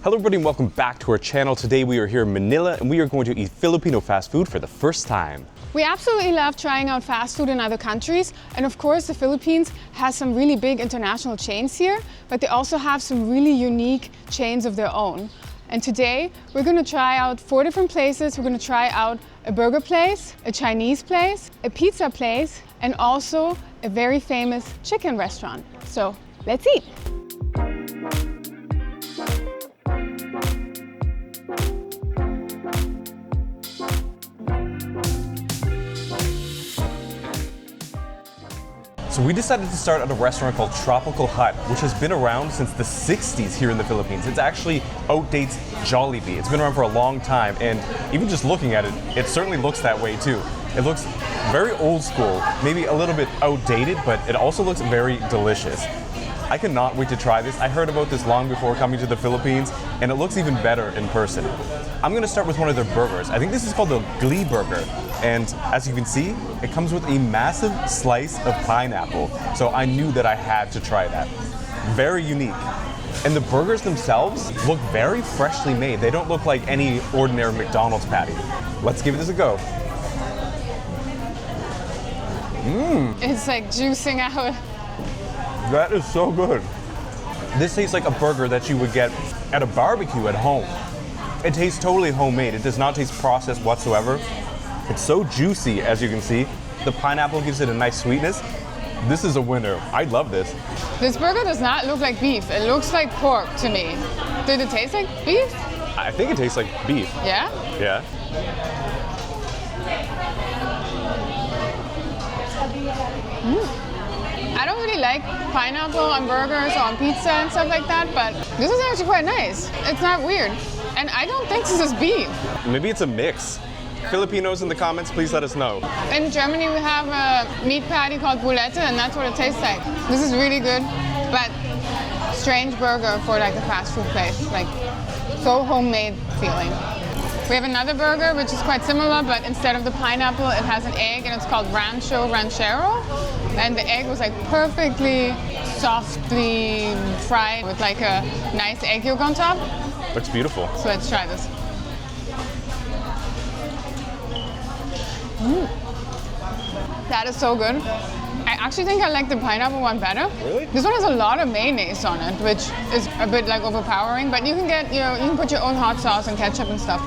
Hello everybody and welcome back to our channel. Today we are here in Manila and we are going to eat Filipino fast food for the first time. We absolutely love trying out fast food in other countries, and of course the Philippines has some really big international chains here, but they also have some really unique chains of their own. And today we're going to try out 4 different places. We're going to try out a burger place, a Chinese place, a pizza place, and also a very famous chicken restaurant. So let's eat! So we decided to start at a restaurant called Tropical Hut, which has been around since the 60s here in the Philippines. It actually outdates Jollibee. It's been around for a long time, and even just looking at it, it certainly looks that way too. It looks very old school, maybe a little bit outdated, but it also looks very delicious. I cannot wait to try this. I heard about this long before coming to the Philippines, and it looks even better in person. I'm gonna start with one of their burgers. I think this is called the Glee Burger. And as you can see, it comes with a massive slice of pineapple. So I knew that I had to try that. Very unique. And the burgers themselves look very freshly made. They don't look like any ordinary McDonald's patty. Let's give this a go. It's like juicing out. That is so good. This tastes like a burger that you would get at a barbecue at home. It tastes totally homemade. It does not taste processed whatsoever. It's so juicy, as you can see. The pineapple gives it a nice sweetness. This is a winner. I love this. This burger does not look like beef. It looks like pork to me. Did it taste like beef? I think it tastes like beef. Yeah? Yeah. I don't really like pineapple on burgers or on pizza and stuff like that, but this is actually quite nice. It's not weird. And I don't think this is beef. Maybe it's a mix. Filipinos in the comments, please let us know. In Germany, we have a meat patty called boulette, and that's what it tastes like. This is really good, but strange burger for like a fast food place. Like, so homemade feeling. We have another burger, which is quite similar, but instead of the pineapple, it has an egg, and it's called Rancho Ranchero. And the egg was like perfectly softly fried with like a nice egg yolk on top. Looks beautiful. So let's try this. That is so good. I actually think I like the pineapple one better. Really? This one has a lot of mayonnaise on it, which is a bit like overpowering, but you can get, you can put your own hot sauce and ketchup and stuff.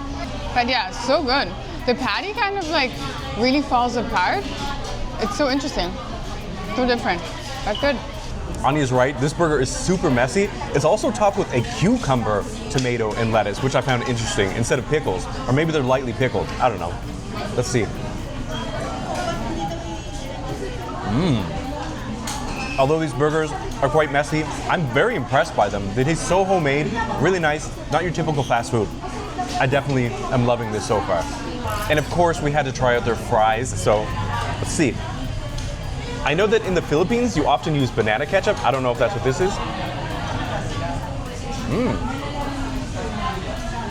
But yeah, so good. The patty kind of like really falls apart. It's so interesting. So different, but good. Anya's right, this burger is super messy. It's also topped with a cucumber, tomato, and lettuce, which I found interesting, instead of pickles. Or maybe they're lightly pickled, I don't know. Let's see. Although these burgers are quite messy, I'm very impressed by them. They taste so homemade, really nice, not your typical fast food. I definitely am loving this so far. And of course, we had to try out their fries, so let's see. I know that in the Philippines, you often use banana ketchup. I don't know if that's what this is.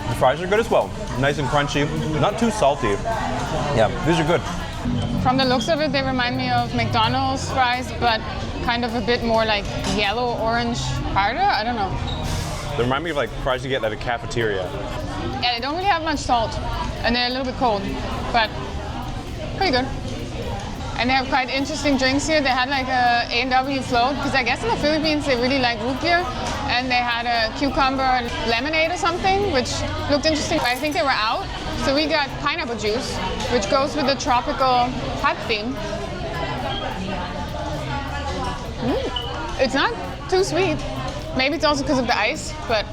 The fries are good as well. Nice and crunchy, not too salty. Yeah, these are good. From the looks of it, they remind me of McDonald's fries, but kind of a bit more like yellow-orange harder. I don't know. They remind me of like fries you get at a cafeteria. Yeah, they don't really have much salt, and they're a little bit cold, but pretty good. And they have quite interesting drinks here. They had like a A&W float, because I guess in the Philippines they really like root beer, and they had a cucumber lemonade or something, which looked interesting. I think they were out, so we got pineapple juice, which goes with the tropical hut theme. It's not too sweet. Maybe it's also because of the ice, but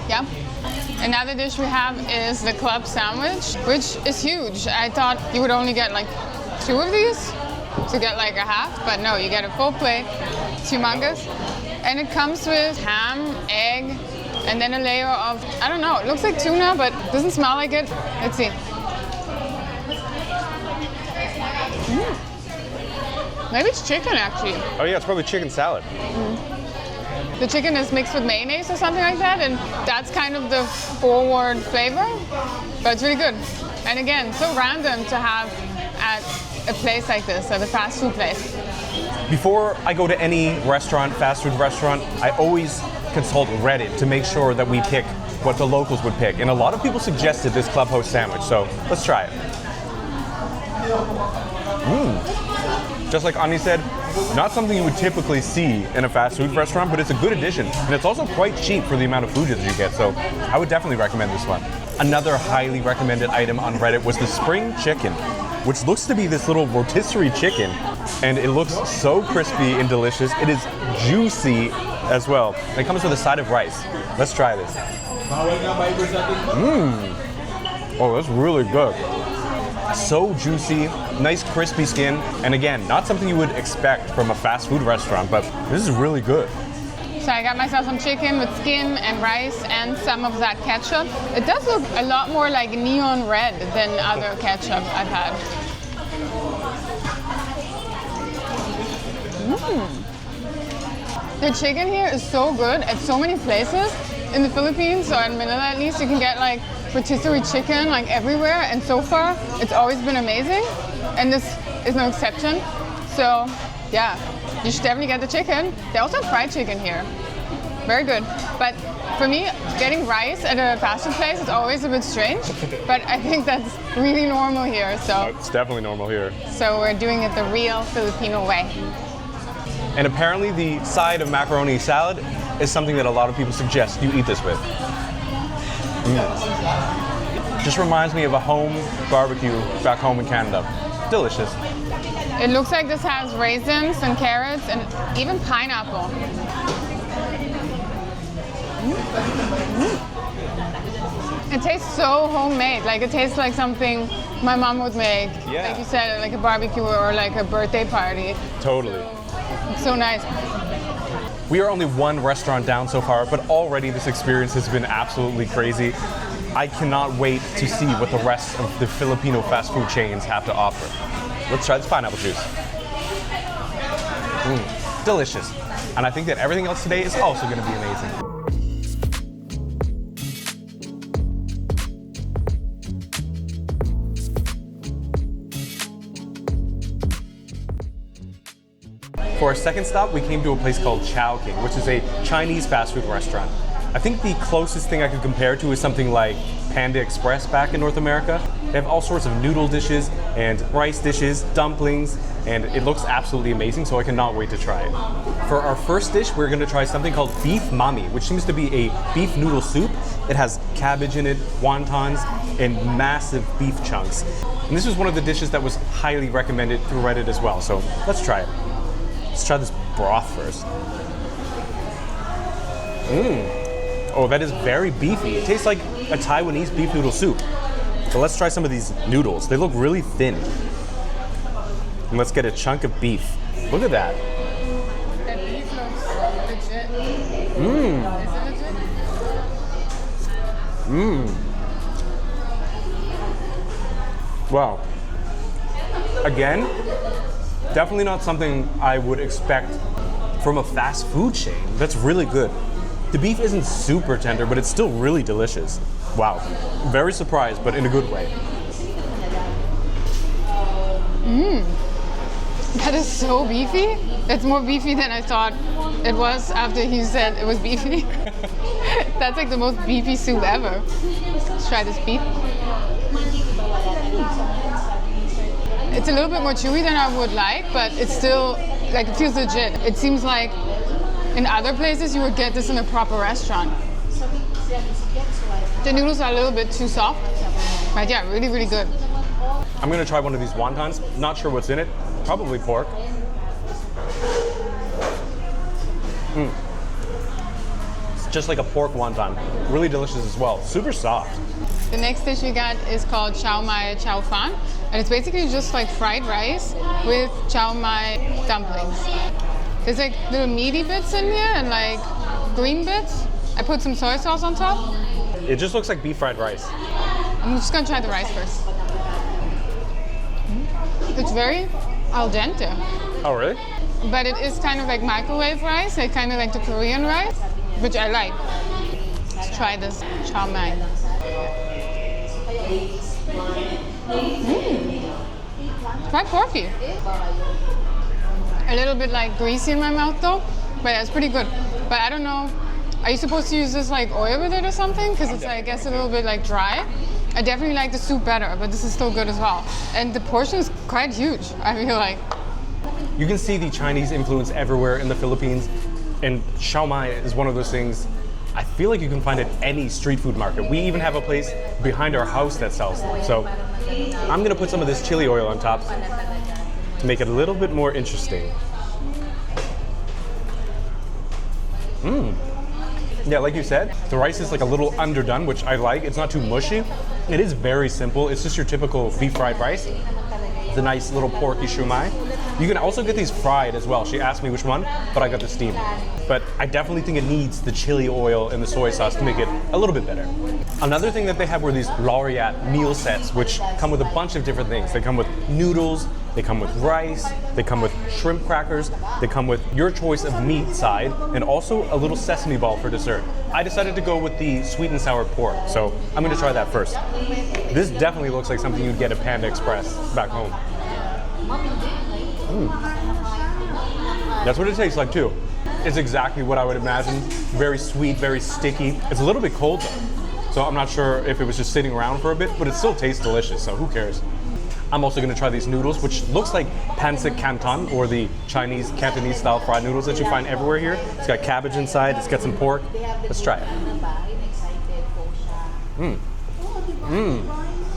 yeah. Another dish we have is the club sandwich, which is huge. I thought you would only get like 2 of these to get like a half, but no, you get a full plate. It's humongous. And it comes with ham, egg, and then a layer of, I don't know, it looks like tuna, but it doesn't smell like it. Let's see. Maybe it's chicken actually. Oh yeah, it's probably chicken salad. The chicken is mixed with mayonnaise or something like that, and that's kind of the forward flavor, but it's really good. And again, so random to have at a place like this, at a fast food place. Before I go to any restaurant, fast food restaurant, I always consult Reddit to make sure that we pick what the locals would pick. And a lot of people suggested this clubhouse sandwich, so let's try it. Just like Ani said, not something you would typically see in a fast food restaurant, but it's a good addition. And it's also quite cheap for the amount of food that you get, so I would definitely recommend this one. Another highly recommended item on Reddit was the spring chicken, which looks to be this little rotisserie chicken, and it looks so crispy and delicious. It is juicy as well. And it comes with a side of rice. Let's try this. Oh, that's really good. So juicy, nice crispy skin, and again, not something you would expect from a fast food restaurant, but this is really good. So I got myself some chicken with skin and rice and some of that ketchup. It does look a lot more like neon red than other ketchup I've had. The chicken here is so good at so many places. In the Philippines, or in Manila at least, you can get like rotisserie chicken like everywhere, and so far it's always been amazing, and this is no exception. So yeah, you should definitely get the chicken. They also have fried chicken here. Very good. But for me, getting rice at a fast food place is always a bit strange, but I think that's really normal here. So It's definitely normal here. So we're doing it the real Filipino way. And apparently the side of macaroni salad is something that a lot of people suggest you eat this with. Just reminds me of a home barbecue back home in Canada. Delicious. It looks like this has raisins and carrots and even pineapple. It tastes so homemade. Like it tastes like something my mom would make. Yeah. Like you said, like a barbecue or like a birthday party. Totally. It's so nice. We are only one restaurant down so far, but already this experience has been absolutely crazy. I cannot wait to see what the rest of the Filipino fast food chains have to offer. Let's try this pineapple juice. Delicious. And I think that everything else today is also going to be amazing. For our second stop, we came to a place called Chowking, which is a Chinese fast food restaurant. I think the closest thing I could compare to is something like Panda Express back in North America. They have all sorts of noodle dishes and rice dishes, dumplings, and it looks absolutely amazing, so I cannot wait to try it. For our first dish, we're gonna try something called beef mami, which seems to be a beef noodle soup. It has cabbage in it, wontons, and massive beef chunks. And this was one of the dishes that was highly recommended through Reddit as well, so let's try it. Let's try this broth first. Oh, that is very beefy. It tastes like a Taiwanese beef noodle soup. So let's try some of these noodles. They look really thin. And let's get a chunk of beef. Look at that. That beef looks legit. Is it legit? Wow. Again, definitely not something I would expect from a fast food chain. That's really good. The beef isn't super tender, but it's still really delicious. Wow. Very surprised, but in a good way. That is so beefy. It's more beefy than I thought it was after he said it was beefy. That's like the most beefy soup ever. Let's try this beef. It's a little bit more chewy than I would like, but it's still, like, it feels legit. It seems like in other places you would get this in a proper restaurant. The noodles are a little bit too soft, but yeah, really, really good. I'm gonna try one of these wontons. Not sure what's in it. Probably pork. It's just like a pork wonton. Really delicious as well. Super soft. The next dish we got is called chow mai chow fan, and it's basically just like fried rice with chow mai dumplings. There's like little meaty bits in here and like green bits. I put some soy sauce on top. It just looks like beef fried rice. I'm just gonna try the rice first. It's very al dente, Oh, really? but it is kind of like microwave rice, like kind of like the Korean rice, which I like. Let's try this chow mai. Quite porky. A little bit like greasy in my mouth though, but it's pretty good. But I don't know Are you supposed to use this like oil with it or something? Because it's, I guess, a little bit like dry. I definitely like the soup better, but this is still good as well. And the portion is quite huge, I feel like. You can see the Chinese influence everywhere in the Philippines, and siomai is one of those things I feel like you can find at any street food market. We even have a place behind our house that sells them. So I'm gonna put some of this chili oil on top to make it a little bit more interesting. Yeah, like you said, the rice is like a little underdone, which I like. It's not too mushy. It is very simple. It's just your typical beef fried rice. The nice little porky siomai. You can also get these fried as well. She asked me which one, but I got the steam. But I definitely think it needs the chili oil and the soy sauce to make it a little bit better. Another thing that they have were these Lauriat meal sets, which come with a bunch of different things. They come with noodles, they come with rice, they come with shrimp crackers, they come with your choice of meat side, and also a little sesame ball for dessert. I decided to go with the sweet and sour pork, so I'm gonna try that first. This definitely looks like something you'd get at Panda Express back home. That's what it tastes like too. It's exactly what I would imagine. Very sweet, very sticky. It's a little bit cold though, so I'm not sure if it was just sitting around for a bit, but it still tastes delicious, so who cares? I'm also gonna try these noodles, which looks like pancit canton, or the Chinese Cantonese style fried noodles that you find everywhere here. It's got cabbage inside, it's got some pork. Let's try it.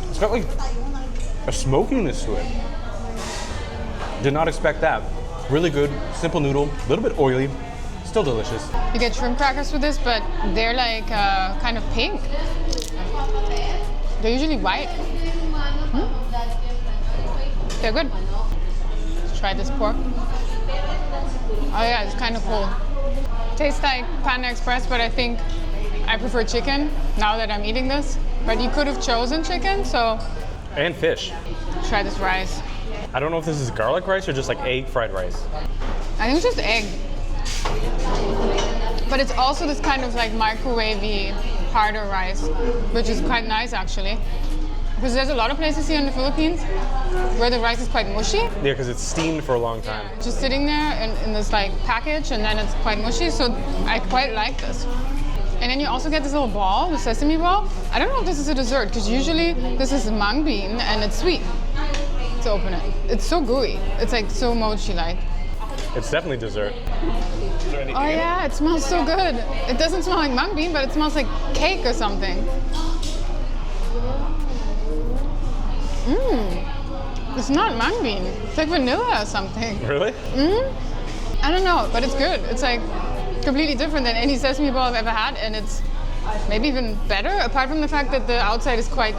It's got like a smokiness to it. Did not expect that. Really good, simple noodle, a little bit oily, still delicious. You get shrimp crackers with this, but they're like kind of pink. They're usually white. They're good. Let's try this pork. Oh yeah, it's kind of full. Tastes like Panda Express, but I think I prefer chicken now that I'm eating this. But you could have chosen chicken, so. And fish. Try this rice. I don't know if this is garlic rice or just like egg fried rice. I think it's just egg. But it's also this kind of like microwavy, harder rice, which is quite nice actually. Because there's a lot of places here in the Philippines where the rice is quite mushy. Yeah, because it's steamed for a long time. Yeah, just sitting there in this like package, and then it's quite mushy, so I quite like this. And then you also get this little ball, the sesame ball. I don't know if this is a dessert, because usually this is mung bean and it's sweet. To open it. It's so gooey. It's like so mochi-like. It's definitely dessert. Is there anything Oh yeah, it smells so good. It doesn't smell like mung bean, but it smells like cake or something. It's not mung bean. It's like vanilla or something. Really? I don't know, but it's good. It's like completely different than any sesame ball I've ever had, and it's maybe even better, apart from the fact that the outside is quite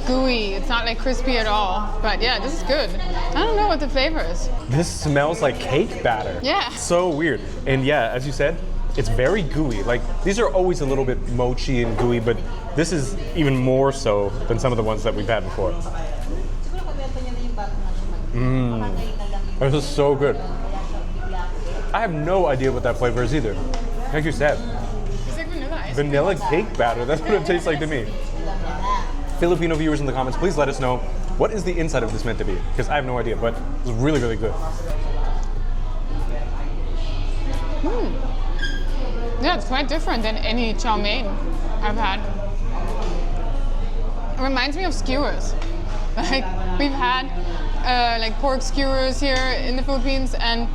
gooey. It's not like crispy at all. But yeah, this is good. I don't know what the flavor is. This smells like cake batter. Yeah. So weird. And yeah, as you said, it's very gooey. Like, these are always a little bit mochi and gooey, but this is even more so than some of the ones that we've had before. This is so good. I have no idea what that flavor is either. Like you said. It's like vanilla ice cream. Vanilla cake batter, that's what it tastes like to me. Filipino viewers in the comments, please let us know, what is the inside of this meant to be? Because I have no idea, but it's really, really good. Yeah, it's quite different than any chow mein I've had. It reminds me of skewers. Like, we've had like pork skewers here in the Philippines, and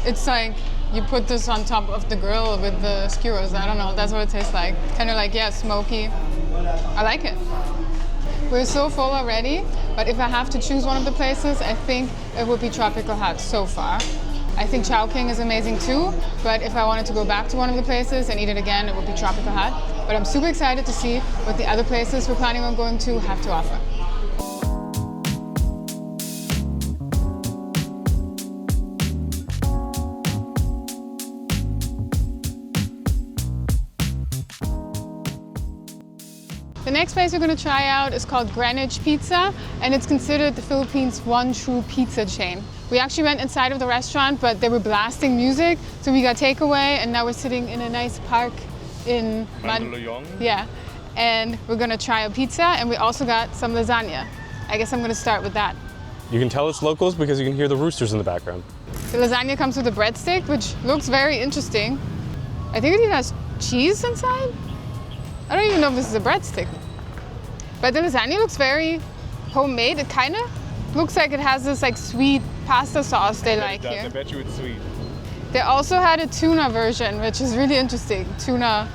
it's like you put this on top of the grill with the skewers. I don't know, that's what it tastes like. Kind of like, yeah, smoky. I like it. We're so full already, but if I have to choose one of the places, I think it would be Tropical Hut so far. I think Chowking is amazing too, but if I wanted to go back to one of the places and eat it again, it would be Tropical Hut. But I'm super excited to see what the other places we're planning on going to have to offer. The next place we're going to try out is called Greenwich Pizza, and it's considered the Philippines' one true pizza chain. We actually went inside of the restaurant, but they were blasting music, so we got takeaway, and now we're sitting in a nice park in Mandaluyong. Yeah, and we're going to try a pizza, and we also got some lasagna. I guess I'm going to start with that. You can tell it's locals because you can hear the roosters in the background. The lasagna comes with a breadstick, which looks very interesting. I think it even has cheese inside. I don't even know if this is a breadstick. But the lasagna looks very homemade. It kind of looks like it has this like sweet pasta sauce they like here. I bet you it's sweet. They also had a tuna version, which is really interesting. Tuna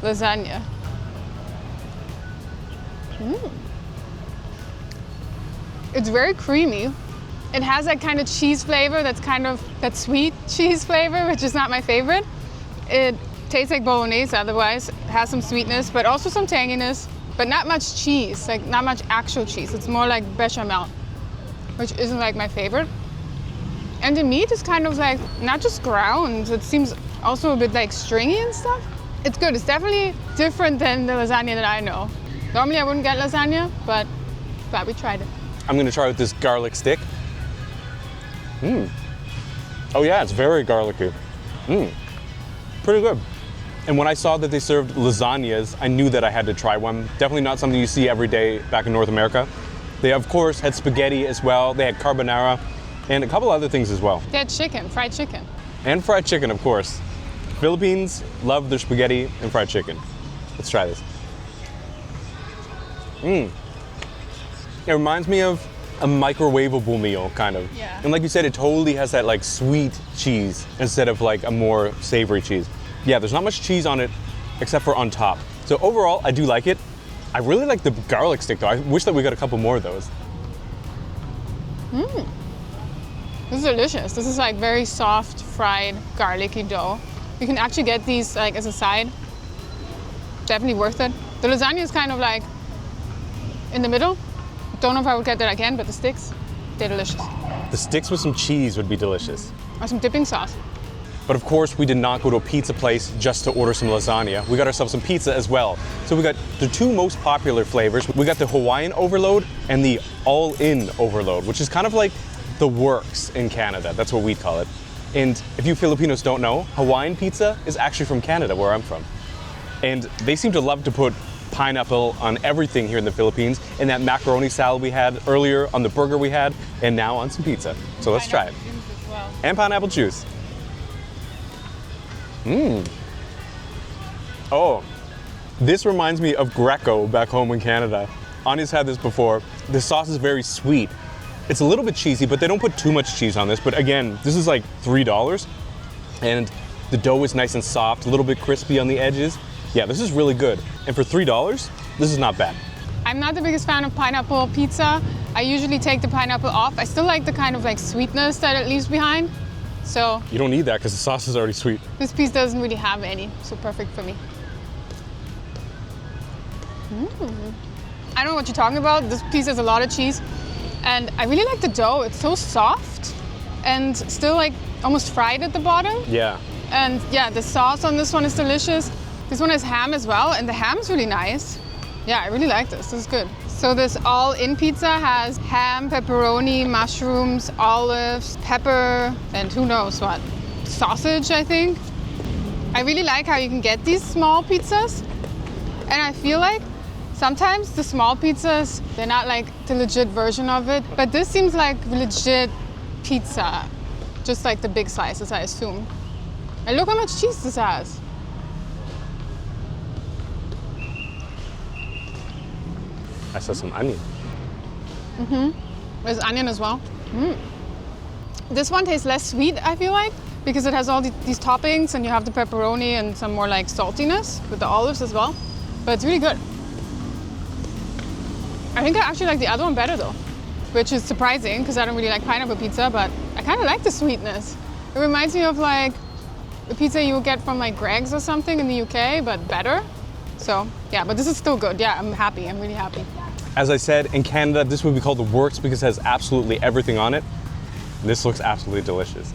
lasagna. It's very creamy. It has that kind of cheese flavor that's kind of that sweet cheese flavor, which is not my favorite. It tastes like bolognese otherwise. It has some sweetness, but also some tanginess, but not much cheese, like not much actual cheese. It's more like bechamel, which isn't like my favorite. And the meat is kind of like not just ground, it seems also a bit like stringy and stuff. It's good. It's definitely different than the lasagna that I know. Normally I wouldn't get lasagna, but glad we tried it. I'm gonna try with this garlic stick. Oh yeah, it's very garlicky. Pretty good. And when I saw that they served lasagnas, I knew that I had to try one. Definitely not something you see every day back in North America. They of course had spaghetti as well. They had carbonara and a couple other things as well. They had chicken, fried chicken. And fried chicken, of course. Philippines love their spaghetti and fried chicken. Let's try this. It reminds me of a microwavable meal, kind of. Yeah. And like you said, it totally has that like sweet cheese instead of like a more savory cheese. Yeah, there's not much cheese on it except for on top. So overall, I do like it. I really like the garlic stick though. I wish that we got a couple more of those. This is delicious. This is like very soft, fried, garlicky dough. You can actually get these like as a side. Definitely worth it. The lasagna is kind of like in the middle. Don't know if I would get that again, but the sticks, they're delicious. The sticks with some cheese would be delicious. Or some dipping sauce. But of course, we did not go to a pizza place just to order some lasagna. We got ourselves some pizza as well. So we got the two most popular flavors. We got the Hawaiian overload and the all-in overload, which is kind of like the works in Canada. That's what we'd call it. And if you Filipinos don't know, Hawaiian pizza is actually from Canada, where I'm from. And they seem to love to put pineapple on everything here in the Philippines, and that macaroni salad we had earlier, on the burger we had, and now on some pizza. So let's try it. As well. And pineapple juice. Oh, this reminds me of Greco back home in Canada. Anya's had this before. The sauce is very sweet. It's a little bit cheesy, but they don't put too much cheese on this. But again, this is like $3, and the dough is nice and soft, a little bit crispy on the edges. Yeah, this is really good. And for $3, this is not bad. I'm not the biggest fan of pineapple pizza. I usually take the pineapple off. I still like the kind of like sweetness that it leaves behind. So You don't need that because the sauce is already sweet. this piece doesn't really have any, so perfect for me. I don't know what you're talking about. This piece has a lot of cheese. And I really like the dough. It's so soft and still like almost fried at the bottom. Yeah. And yeah, the sauce on this one is delicious. This one has ham as well, and the ham is really nice. Yeah, I really like this. This is good. So this all-in pizza has ham, pepperoni, mushrooms, olives, pepper, and who knows what. Sausage, I think. I really like how you can get these small pizzas. And I feel like sometimes the small pizzas, they're not like the legit version of it. But this seems like legit pizza. Just like the big slices, I assume. And look how much cheese this has. I saw some onion. There's onion as well. This one tastes less sweet, I feel like, because it has all these toppings and you have the pepperoni and some more like saltiness with the olives as well. But it's really good. I think I actually like the other one better though, which is surprising because I don't really like pineapple pizza, but I kind of like the sweetness. It reminds me of like the pizza you would get from like Greg's or something in the UK, but better. So yeah, but this is still good. Yeah, I'm happy. I'm really happy. As I said, in Canada, this would be called the works because it has absolutely everything on it. This looks absolutely delicious.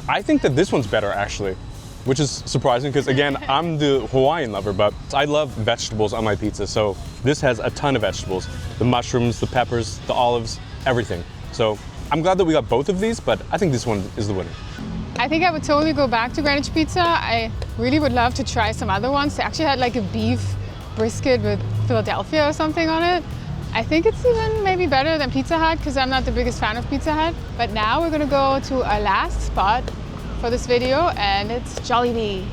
I think that this one's better actually, which is surprising because again, I'm the Hawaiian lover, but I love vegetables on my pizza. So this has a ton of vegetables, the mushrooms, the peppers, the olives, everything. So I'm glad that we got both of these, but I think this one is the winner. I think I would totally go back to Greenwich Pizza. I really would love to try some other ones. They actually had like a beef brisket with Philadelphia or something on it. I think it's even maybe better than Pizza Hut because I'm not the biggest fan of Pizza Hut. But now we're gonna go to our last spot, for this video, and it's Jollibee.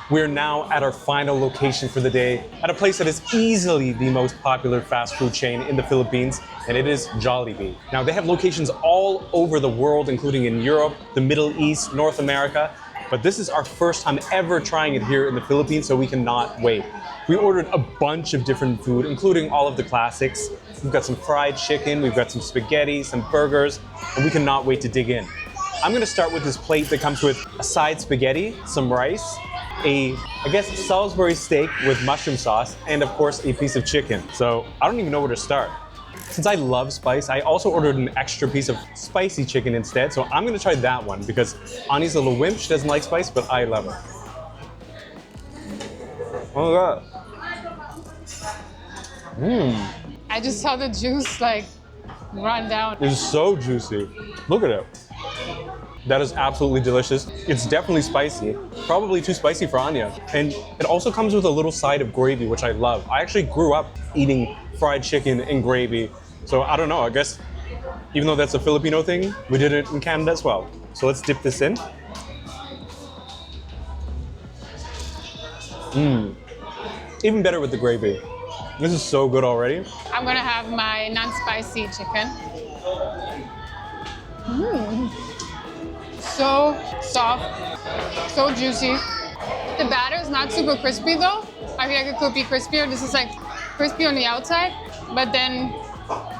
We're now at our final location for the day, at a place that is easily the most popular fast food chain in the Philippines, and it is Jollibee. Now, they have locations all over the world, including in Europe, the Middle East, North America, but this is our first time ever trying it here in the Philippines, so we cannot wait. We ordered a bunch of different food, including all of the classics. We've got some fried chicken, we've got some spaghetti, some burgers, and we cannot wait to dig in. I'm gonna start with this plate that comes with a side spaghetti, some rice, I guess, Salisbury steak with mushroom sauce, and of course, a piece of chicken. So I don't even know where to start. Since I love spice, I also ordered an extra piece of spicy chicken instead, so I'm gonna try that one because Ani's a little wimp, she doesn't like spice, but I love it. Oh my god. I just saw the juice like run down. It's so juicy. Look at it. That is absolutely delicious. It's definitely spicy, probably too spicy for Anya. And it also comes with a little side of gravy, which I love. I actually grew up eating fried chicken and gravy. So I don't know, I guess, even though that's a Filipino thing, we did it in Canada as well. So let's dip this in. Even better with the gravy. This is so good already. I'm gonna have my non-spicy chicken. So soft, so juicy. The batter is not super crispy though. I feel like it could be crispier. This is like crispy on the outside, but then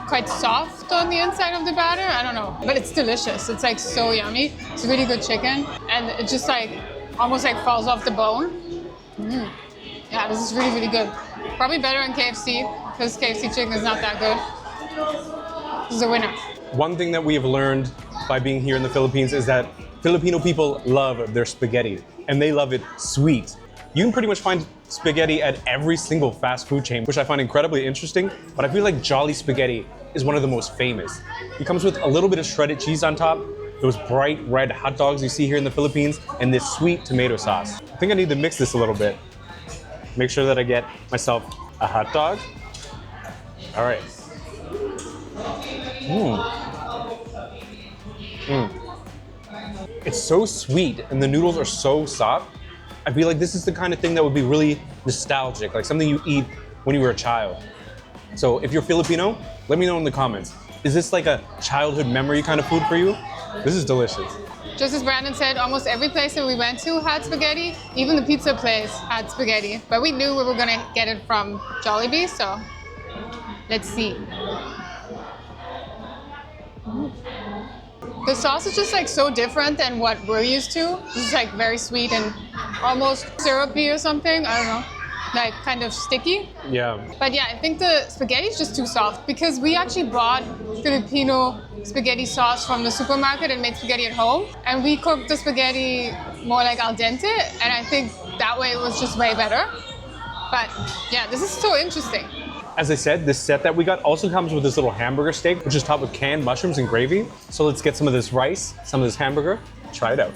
quite soft on the inside of the batter. I don't know, but it's delicious. It's like so yummy. It's really good chicken, and it just like almost like falls off the bone. Yeah, this is really, really good. Probably better than KFC because KFC chicken is not that good. This is a winner. One thing that we have learned by being here in the Philippines is that Filipino people love their spaghetti, and they love it sweet. You can pretty much find spaghetti at every single fast food chain, which I find incredibly interesting, but I feel like Jolly Spaghetti is one of the most famous. It comes with a little bit of shredded cheese on top, those bright red hot dogs you see here in the Philippines, and this sweet tomato sauce. I think I need to mix this a little bit. Make sure that I get myself a hot dog. All right. It's so sweet and the noodles are so soft. I feel like this is the kind of thing that would be really nostalgic, like something you eat when you were a child. So if you're Filipino, let me know in the comments. Is this like a childhood memory kind of food for you? This is delicious. Just as Brandon said, almost every place that we went to had spaghetti. Even the pizza place had spaghetti. But we knew we were gonna get it from Jollibee, so let's see. The sauce is just like so different than what we're used to. This is like very sweet and almost syrupy or something. I don't know, like kind of sticky. Yeah. But yeah, I think the spaghetti is just too soft because we actually bought Filipino spaghetti sauce from the supermarket and made spaghetti at home. And we cooked the spaghetti more like al dente, and I think that way it was just way better. But yeah, this is so interesting. As I said, this set that we got also comes with this little hamburger steak, which is topped with canned mushrooms and gravy. So let's get some of this rice, some of this hamburger, try it out.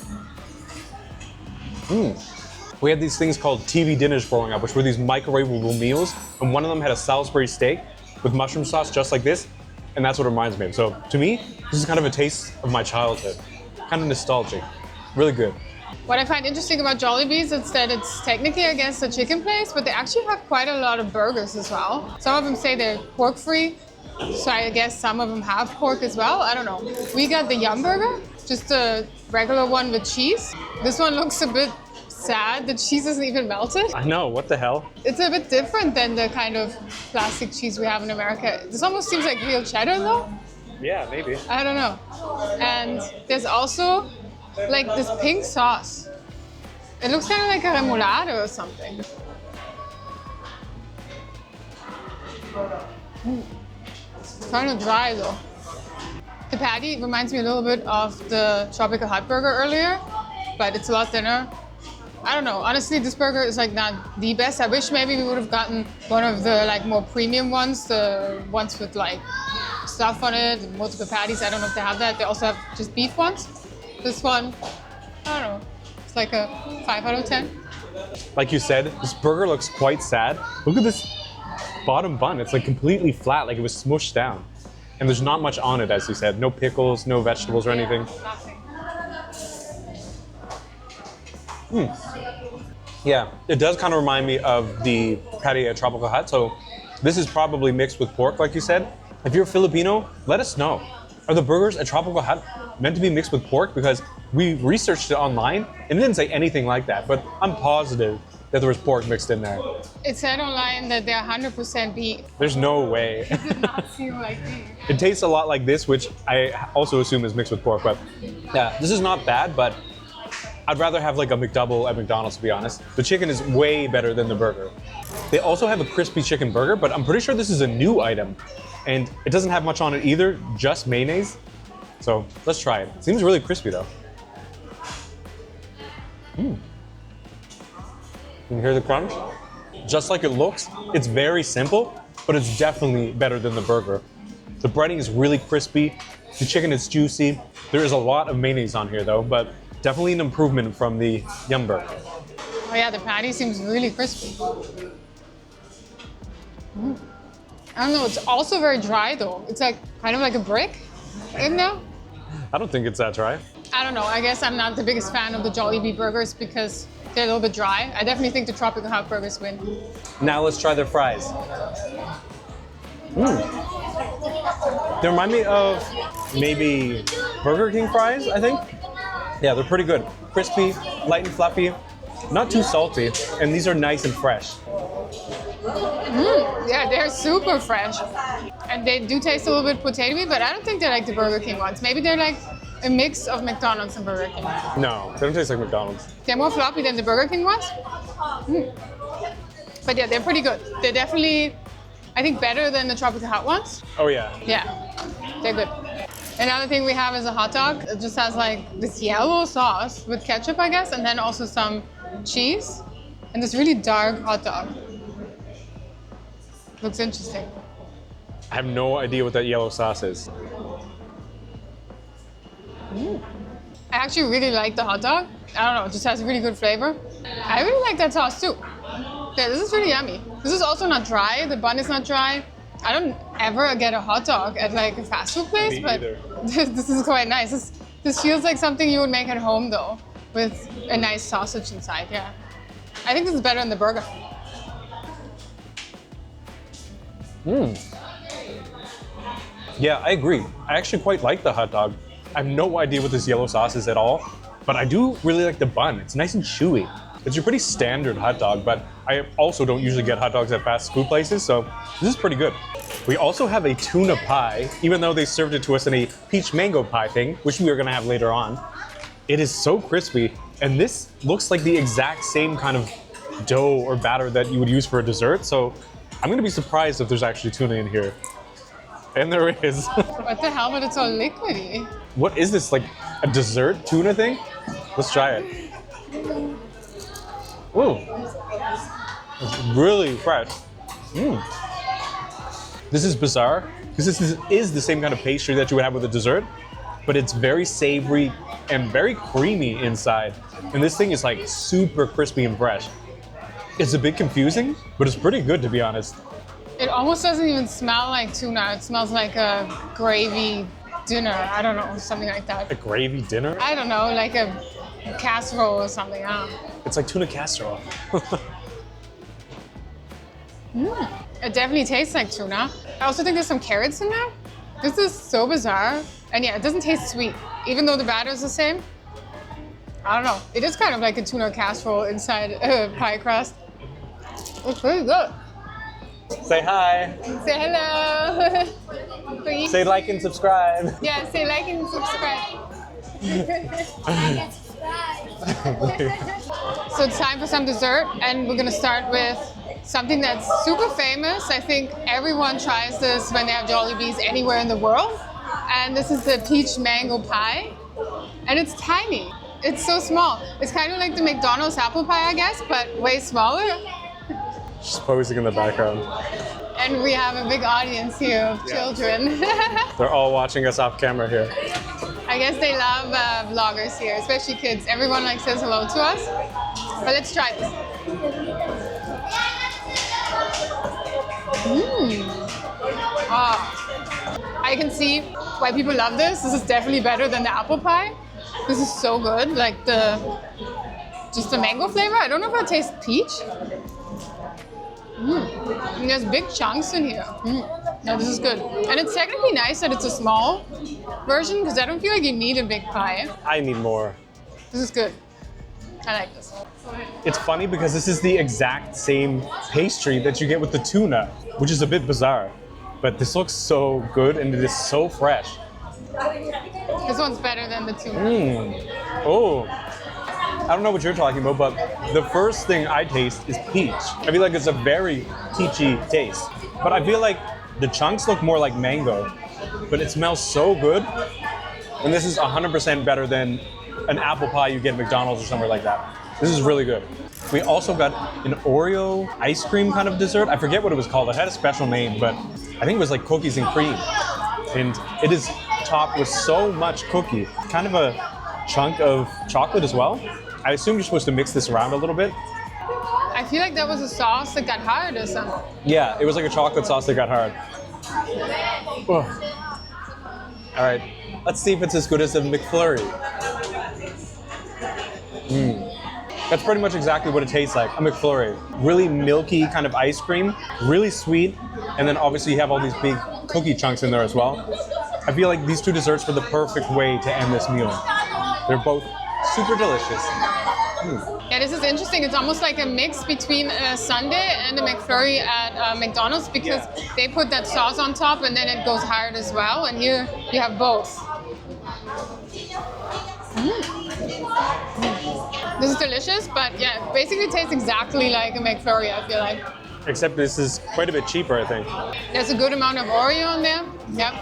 We had these things called TV dinners growing up, which were these microwavable meals, and one of them had a Salisbury steak with mushroom sauce just like this, and that's what it reminds me of. So to me, this is kind of a taste of my childhood, kind of nostalgic, really good. What I find interesting about Jollibee's is that it's technically, I guess, a chicken place, but they actually have quite a lot of burgers as well. Some of them say they're pork-free, so I guess some of them have pork as well. I don't know. We got the Yum Burger, just a regular one with cheese. This one looks a bit sad. The cheese isn't even melted. I know, what the hell? It's a bit different than the kind of plastic cheese we have in America. This almost seems like real cheddar, though. Yeah, maybe. I don't know. And there's also like this pink sauce. It looks kind of like a remoulade or something. It's kind of dry though. The patty reminds me a little bit of the tropical hot burger earlier, but it's a lot thinner. I don't know. Honestly, this burger is like not the best. I wish maybe we would have gotten one of the like more premium ones, the ones with like stuff on it, and multiple patties. I don't know if they have that. They also have just beef ones. This one, I don't know. It's like a 5 out of 10. Like you said, this burger looks quite sad. Look at this bottom bun. It's like completely flat, like it was smushed down. And there's not much on it, as you said. No pickles, no vegetables or anything. Yeah, it does kind of remind me of the patty at Tropical Hut. So this is probably mixed with pork, like you said. If you're Filipino, let us know. Are the burgers at Tropical Hut meant to be mixed with pork? Because we researched it online and it didn't say anything like that, but I'm positive that there was pork mixed in there. It said online that they're 100% beef. There's no way. It did not seem like beef. It tastes a lot like this, which I also assume is mixed with pork, but yeah, this is not bad, but I'd rather have like a McDouble at McDonald's, to be honest. The chicken is way better than the burger. They also have a crispy chicken burger, but I'm pretty sure this is a new item. And it doesn't have much on it either, just mayonnaise. So let's try it. Seems really crispy though. You can hear the crunch? Just like it looks, it's very simple, but it's definitely better than the burger. The breading is really crispy, the chicken is juicy. There is a lot of mayonnaise on here though, but definitely an improvement from the Yum Burger. Oh yeah, the patty seems really crispy. I don't know, it's also very dry though. It's like kind of like a brick in there. I don't think it's that dry. I don't know, I guess I'm not the biggest fan of the Jollibee burgers because they're a little bit dry. I definitely think the Tropical Hut burgers win. Now let's try their fries. They remind me of maybe Burger King fries, I think. Yeah, they're pretty good. Crispy, light and fluffy, not too salty, and these are nice and fresh. Yeah, they're super fresh. And they do taste a little bit potatoey, but I don't think they're like the Burger King ones. Maybe they're like a mix of McDonald's and Burger King. No, they don't taste like McDonald's. They're more floppy than the Burger King ones. But yeah, they're pretty good. They're definitely, I think, better than the Tropical Hut ones. Oh yeah. Yeah, they're good. Another thing we have is a hot dog. It just has like this yellow sauce with ketchup, I guess, and then also some cheese. And this really dark hot dog. Looks interesting. I have no idea what that yellow sauce is. I actually really like the hot dog. I don't know, it just has a really good flavor. I really like that sauce too. Yeah, this is really yummy. This is also not dry, the bun is not dry. I don't ever get a hot dog at like a fast food place, Me but either. this is quite nice. This feels like something you would make at home though, with a nice sausage inside, yeah. I think this is better than the burger. Yeah, I agree. I actually quite like the hot dog. I have no idea what this yellow sauce is at all, but I do really like the bun. It's nice and chewy. It's a pretty standard hot dog, but I also don't usually get hot dogs at fast food places, so this is pretty good. We also have a tuna pie, even though they served it to us in a peach mango pie thing, which we are gonna have later on. It is so crispy, and this looks like the exact same kind of dough or batter that you would use for a dessert, so I'm gonna be surprised if there's actually tuna in here. And there is. What the hell, but it's all liquidy. What is this, like a dessert tuna thing? Let's try it. Ooh, it's really fresh. This is bizarre, because this is the same kind of pastry that you would have with a dessert, but it's very savory and very creamy inside. And this thing is like super crispy and fresh. It's a bit confusing, but it's pretty good to be honest. It almost doesn't even smell like tuna. It smells like a gravy dinner. I don't know, something like that. A gravy dinner? I don't know, like a casserole or something. I don't know. It's like tuna casserole. It definitely tastes like tuna. I also think there's some carrots in there. This is so bizarre. And yeah, it doesn't taste sweet, even though the batter is the same. I don't know. It is kind of like a tuna casserole inside a pie crust. It's pretty good. Say hi. Say hello. Say like and subscribe. Yeah, say like and subscribe. So it's time for some dessert, and we're gonna start with something that's super famous. I think everyone tries this when they have Jollibees anywhere in the world. And this is the peach mango pie. And it's tiny. It's so small. It's kind of like the McDonald's apple pie, I guess, but way smaller. Just posing in the background. And we have a big audience here of children. They're all watching us off camera here. I guess they love vloggers here, especially kids. Everyone like says hello to us. But let's try this. I can see why people love this. This is definitely better than the apple pie. This is so good. Like just the mango flavor. I don't know if I taste peach. And there's big chunks in here. No, this is good. And it's technically nice that it's a small version because I don't feel like you need a big pie. I need more. This is good. I like this. It's funny because this is the exact same pastry that you get with the tuna, which is a bit bizarre. But this looks so good and it is so fresh. This one's better than the tuna. Oh, I don't know what you're talking about, but the first thing I taste is peach. I feel like it's a very peachy taste. But I feel like the chunks look more like mango, but it smells so good. And this is 100% better than an apple pie you get at McDonald's or somewhere like that. This is really good. We also got an Oreo ice cream kind of dessert. I forget what it was called. It had a special name, but I think it was like cookies and cream. And it is topped with so much cookie. Kind of a chunk of chocolate as well. I assume you're supposed to mix this around a little bit. I feel like that was a sauce that got hard or something. Yeah, it was like a chocolate sauce that got hard. Oh. All right, let's see if it's as good as a McFlurry. That's pretty much exactly what it tastes like, a McFlurry. Really milky kind of ice cream, really sweet, and then obviously you have all these big cookie chunks in there as well. I feel like these two desserts were the perfect way to end this meal. They're both super delicious. Yeah, this is interesting. It's almost like a mix between a sundae and a McFlurry at McDonald's because they put that sauce on top and then it goes hard as well. And here you have both. This is delicious, but yeah, basically tastes exactly like a McFlurry, I feel like. Except this is quite a bit cheaper, I think. There's a good amount of Oreo in there. Yep.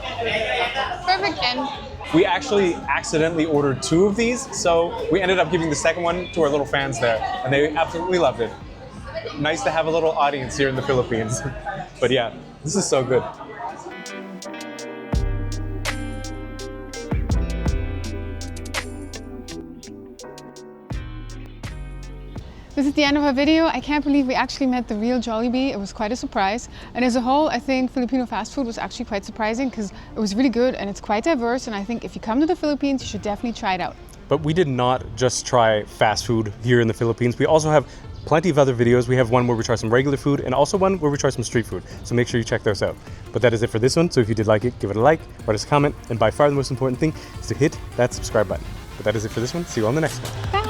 Perfect end. We actually accidentally ordered 2 of these, so we ended up giving the second one to our little fans there, and they absolutely loved it. Nice to have a little audience here in the Philippines. But yeah, this is so good. This is the end of our video. I can't believe we actually met the real Jollibee. It was quite a surprise. And as a whole, I think Filipino fast food was actually quite surprising because it was really good and it's quite diverse. And I think if you come to the Philippines, you should definitely try it out. But we did not just try fast food here in the Philippines. We also have plenty of other videos. We have one where we try some regular food and also one where we try some street food. So make sure you check those out. But that is it for this one. So if you did like it, give it a like, write us a comment. And by far the most important thing is to hit that subscribe button. But that is it for this one. See you on the next one. Bye.